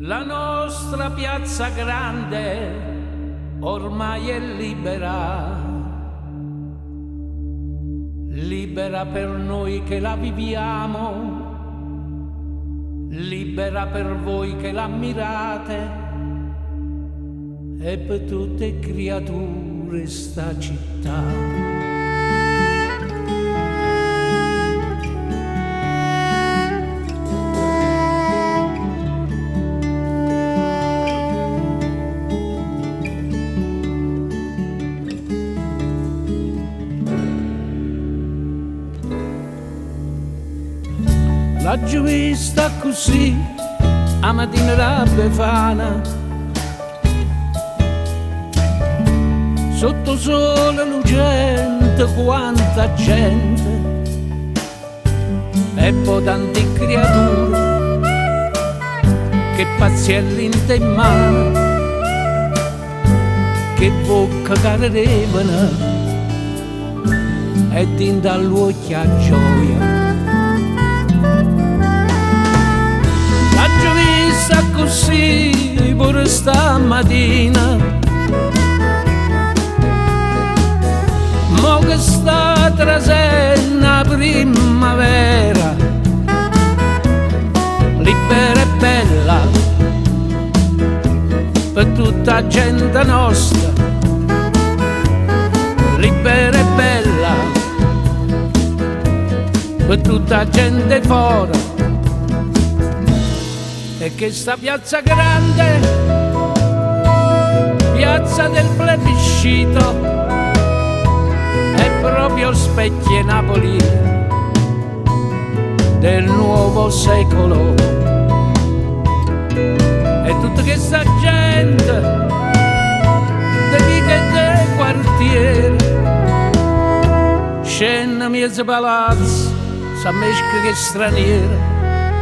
La nostra piazza grande ormai è libera, libera per noi che la viviamo, libera per voi che l'ammirate e per tutte creature sta città. L'ho vista così a mattina la Befana, sotto sole lucente, quanta gente e poi tante creature che pazziellinte in mano, che bocca carevano e tinta all'occhio a gioia. L'ho vista così pure stamattina, mo che sta trasena primavera, libera e bella per tutta la gente nostra, libera e bella per tutta la gente fuori. E che sta piazza grande, piazza del plebiscito, è proprio specchio Napoli del nuovo secolo. E tutta questa gente de vita e de quartiere scende mezzo palazzo, sa mesca che straniera,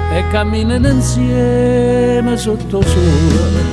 e camminano insieme sotto sole.